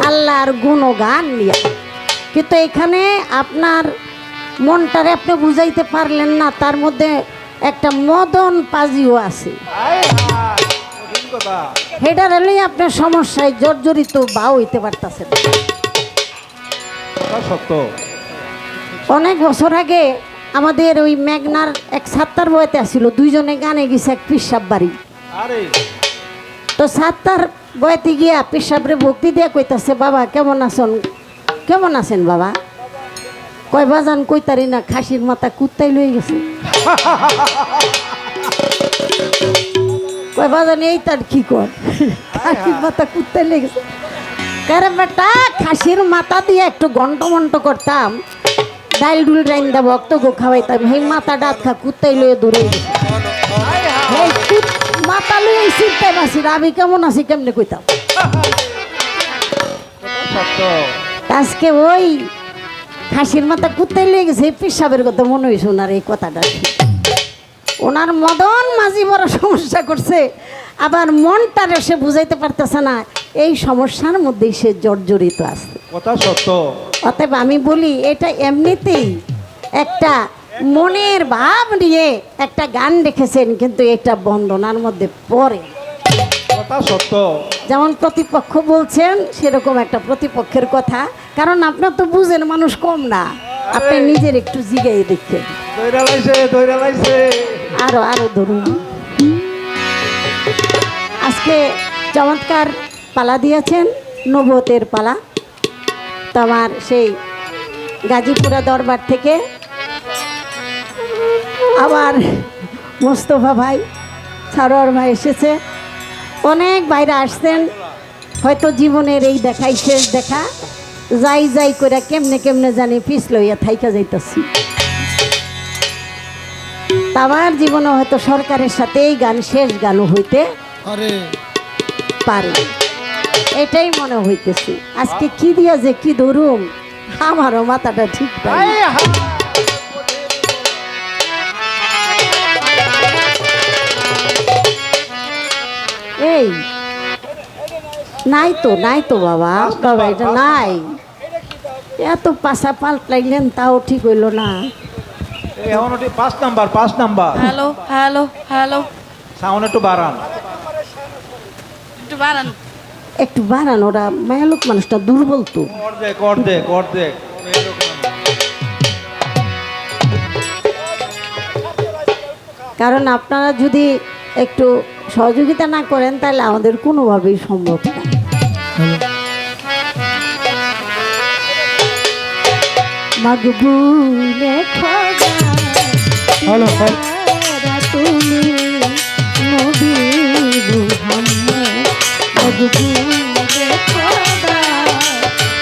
আল্লাহর গুণগান নিয়ে। কিন্তু এখানে আপনার মনটারে আপনি বুঝাইতে পারলেন না, তার মধ্যে একটা মদন পাজিও আছে। হেডার হলেই আপনার সমস্যায় জর্জরিত বা হইতে পারতেছেন। অনেক বছর আগে আমাদের ওই মেঘনার এক সাত্তার বয়তে আসছিল, দুইজনে গানে গেছে এক পিসাব বাড়ি। তো সাত্তার বয়তে গিয়া পিসাবরে ভক্তি দিয়ে কইতাছে, বাবা কেমন আছেন? কেমন আছেন বাবা? কয় বাজান কইতারি না, খাসির মাথা কুত্তাই লয়ে গেছে। কয় বাজান এই তার কি কর, খাসির মাথা কুত্তাই লয়ে গেছে। কারে বেটা খাসির মাথা দিয়ে একটু ঘন্ট মন্ট করতাম, ডাইল ডুল রাইন্দা ভক্ত গো খাওয়াইতাম, সেই মাথা ডাত খা কুত্তাই লয়ে দূরে গেছে। মাথা লয়ে চিন্তায় বাসি, আমি কেমন আছি কেমনে কইতাম। আজকে ওই খাসির মাথা কুত্তাই লয়ে গেছে, পিসাবের কথা মনে হয়েছে ওনার এই কথাটা। ওনার মদন মাঝি বড় সমস্যা করছে, আবার মনটারে সে বুঝাইতে পারতেছে না, এই সমস্যার মধ্যেই সে জর্জরিত আছে। কথা সত্য। অতএব আমি বলি এটা এমনিতেই একটা মনের ভাব নিয়ে একটা গান রেখেছেন, কিন্তু এটা বন্দনার মধ্যে পড়ে। কথা সত্য। যেমন প্রতিপক্ষ বলছেন সেরকম একটা প্রতিপক্ষের কথা, কারণ আপনার তো বুঝেন মানুষ কম না, আপনি নিজের একটু জিগাই দেখছেন। আরো আরো ধরুন। আজকে চমৎকার পালা দিয়েছেন, নবতের পালা। তো আমার সেই গাজীপুরা দরবার থেকে আবার মোস্তফা ভাই, সারোয়ার ভাই এসেছে, অনেক বাইরে আসছেন। হয়তো জীবনের এই দেখাই শেষ দেখা, যাই যাই করে কেমনে কেমনে জানি পিছ লইয়া থাইকা যাইতেছি। আমার জীবনে হয়তো সরকারের সাথে এই গান শেষ গানও হইতে পারে, এটাই মনে হইতেছে। আজকে কি দিয়া যে কি ধরুম, আমারও মাথাটা ঠিক পাই। এই নাই তো নাই তো বাবা, বাবা এটা নাই, এত পাশা পাল্টাইলেন তাও ঠিক হইল না। পাঁচ number. Hello hello hello, sound একটু বাড়ান, একটু বাড়ান, একটু বাড়ান। ওরা মায়ালোক মানুষটা দুর্বল তো। অর্ধেক। কারণ আপনারা যদি একটু সহযোগিতা না করেন তাহলে আমাদের কোনোভাবেই সম্ভব না। মাগবুলে খোদা তুমি নবী মুহাম্মদ, মাগবুলে খোদা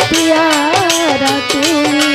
পিয়ারা তুমি